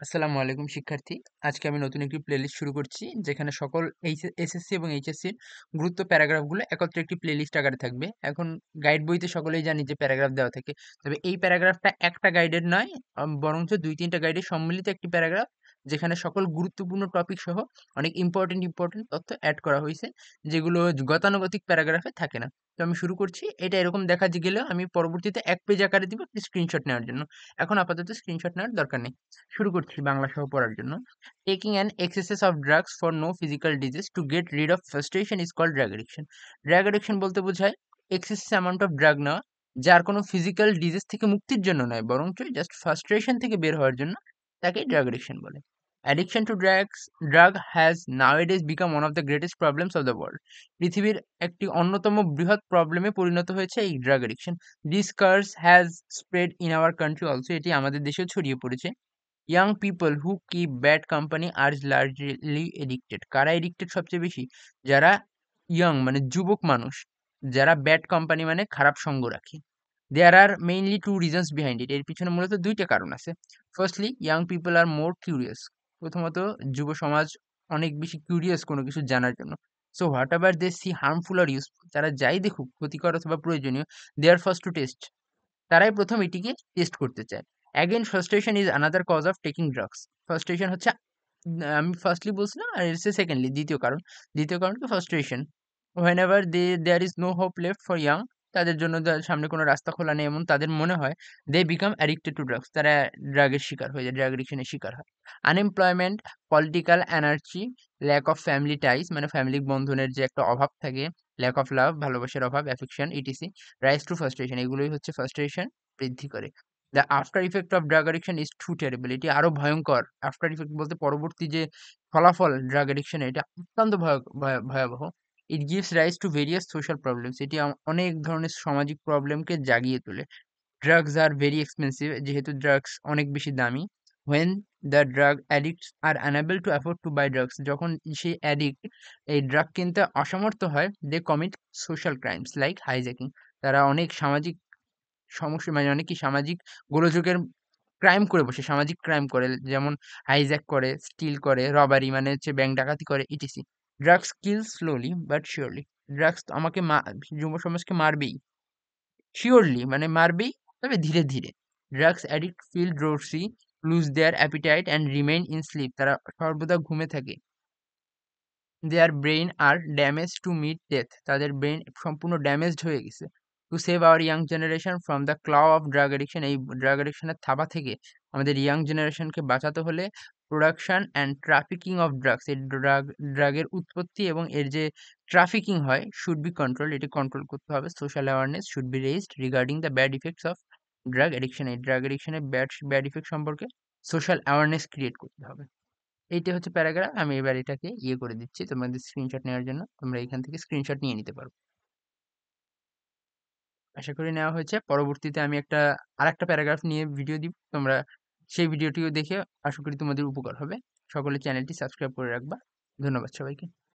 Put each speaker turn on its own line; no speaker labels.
আসসালামু আলাইকুম শিক্ষার্থী। আজকে আমি নতুন একটি প্লেলিস্ট শুরু করছি যেখানে সকল এসএসসি এবং এইচএসসির গুরুত্ব প্যারাগ্রাফগুলো একত্রে একটি প্লেলিস্ট আকারে থাকবে। এখন গাইড বইতে সকলেই জানি যে প্যারাগ্রাফ দেওয়া থাকে। তবে এই প্যারাগ্রাফটা একটা গাইডের নয়, বরঞ্চ ২-৩টা গাইডের সম্মিলিত একটি প্যারাগ্রাফ, যেখানে সকল গুরুত্বপূর্ণ টপিক সহ অনেক ইম্পর্টেন্ট তথ্য এড করা হইছে, যেগুলো গতানুগতিক প্যারাগ্রাফে থাকে না। তো আমি শুরু করছি। এটা এরকম দেখা গেলেও আমি পরবর্তীতে ১ পেজ আকারে দিব একটি স্ক্রিনশট নেওয়ার জন্য। এখন আপাতত স্ক্রিনশট নেওয়ার দরকার নেই। শুরু করছি বাংলা সহ পড়ার জন্য। Taking an excesses of drugs for no physical disease to get rid of frustration is called drug addiction. Drug addiction বলতে বোঝায় এক্সেসিভ অ্যামাউন্ট অফ ড্রাগ নেওয়া, যার কোনো ফিজিক্যাল ডিজিজ থেকে মুক্তির জন্য নয়, বরঞ্চ জাস্ট ফ্রাস্ট্রেশন থেকে বের হওয়ার জন্য, তাকে ড্রাগ এডিকশন বলে। Addiction to drug has nowadays become one of the greatest problems of the world. পৃথিবীর একটি অন্যতম বৃহৎ প্রবলেমে পরিণত হয়েছে এই drug addiction. This curse has spread in our country also. এটি আমাদের দেশেও ছড়িয়ে পড়েছে। Young people who keep bad company are largely addicted. কারা এডিক্টেড সবচেয়ে বেশি? যারা ইয়াং মানে যুবক মানুষ, যারা ব্যাড কোম্পানি মানে খারাপ সঙ্গ রাখে। There are mainly two reasons behind it. এর পিছনে মূলত দুইটা কারণ আছে। Firstly, young people are more curious. প্রথমত, যুব সমাজ অনেক বেশি কিউরিয়াস কোনো কিছু জানার জন্য। So whatever they see harmful or useful, তারা যাই দেখুক ক্ষতিকর অথবা প্রয়োজনীয়, they are first to test. তারাই প্রথম এটিকে টেস্ট করতে চায়। Again frustration is another cause of taking drugs. frustration হচ্ছে, আমি ফার্স্টলি বলছিলাম, আর হচ্ছে সেকেন্ডলি দ্বিতীয় কারণ। দ্বিতীয় কারণ কি? frustration. whenever there is no hope left for young, তাদের জন্য সামনে কোনো রাস্তা খোলা নেই এমন তাদের মনে হয়, they become addicted to drugs, তারা ড্রাগের শিকার হয়ে যায়, ড্রাগ এডিকশনের শিকার হয়। Unemployment, political anarchy, lack of family ties, মানে ফ্যামিলি বন্ধনের যে একটা অভাব থাকে, ল্যাক অফ লাভ, ভালোবাসার অভাব, affection, etc, rise to frustration, এগুলোই হচ্ছে frustration বৃদ্ধি করে। The after effect of drug addiction is too terrible. এটি আরো ভয়ঙ্কর। আফটার ইফেক্ট বলতে পরবর্তী যে ফলাফল ড্রাগ এডিকশনের, এটা অত্যন্ত ভয়াবহ। It gives rise to various social problems. এটি অনেক ধরনের সামাজিক প্রবলেমকে জাগিয়ে তোলে। ড্রাগস আর ভেরি এক্সপেন্সিভ, যেহেতু ড্রাগস অনেক বেশি দামি। When the drug addicts are unable to afford to buy drugs, যখন সেই অ্যাডিক্ট এই ড্রাগ কিনতে অসমর্থ হয়, they commit social crimes like hijacking. তারা অনেক সামাজিক সমস্যা, মানে অনেক কি সামাজিক গোলযোগের ক্রাইম করে বসে, সামাজিক ক্রাইম করে, যেমন হাইজ্যাক করে, স্টিল করে, রবারি মানে হচ্ছে ব্যাংক ডাকাতি করে, etc. Drugs kill slowly but surely. Drugs আমাকে যুব সমাজকে মারবেই, শিওরলি মানে মারবেই, তবে ধীরে ধীরে। Drugs addict feel drowsy, lose their appetite and remain in sleep. তারা সর্বদা ঘুমে থাকে। Their brain are damage to meet death. তাদের ব্রেইন সম্পূর্ণ ড্যামেজড হয়ে গেছে। To save our young generation from the claw of drug addiction, এই drug এডিকশনের থাবা থেকে আমাদের ইয়াং জেনারেশনকে বাঁচাতে হলে production and trafficking of drugs, এই ড্রাগের উৎপত্তি এবং এর যে ট্রাফিকিং হয়, শুড বি কন্ট্রোল, এটি কন্ট্রোল করতে হবে। Social awareness should be raised regarding the bad effects of drug addiction. এই ড্রাগ এডিকশনের ব্যাড ইফেক্ট সম্পর্কে সোশ্যাল অ্যাওয়ারনেস ক্রিয়েট করতে হবে। এইটা হচ্ছে প্যারাগ্রাফ। আমি এবার এটাকে করে দিচ্ছি তোমাদের স্ক্রিনশট নেওয়ার জন্য। তোমরা এখান থেকে স্ক্রিনশট নিয়ে নিতে পারো। আশা করি নেওয়া হয়েছে। পরবর্তীতে আমি আরেকটা প্যারাগ্রাফ নিয়ে ভিডিও দিব। তোমরা সেই ভিডিওটিও দেখে আশা করি তোমাদের উপকার হবে। সকলে চ্যানেলটি সাবস্ক্রাইব করে রাখবা। ধন্যবাদ সবাইকে।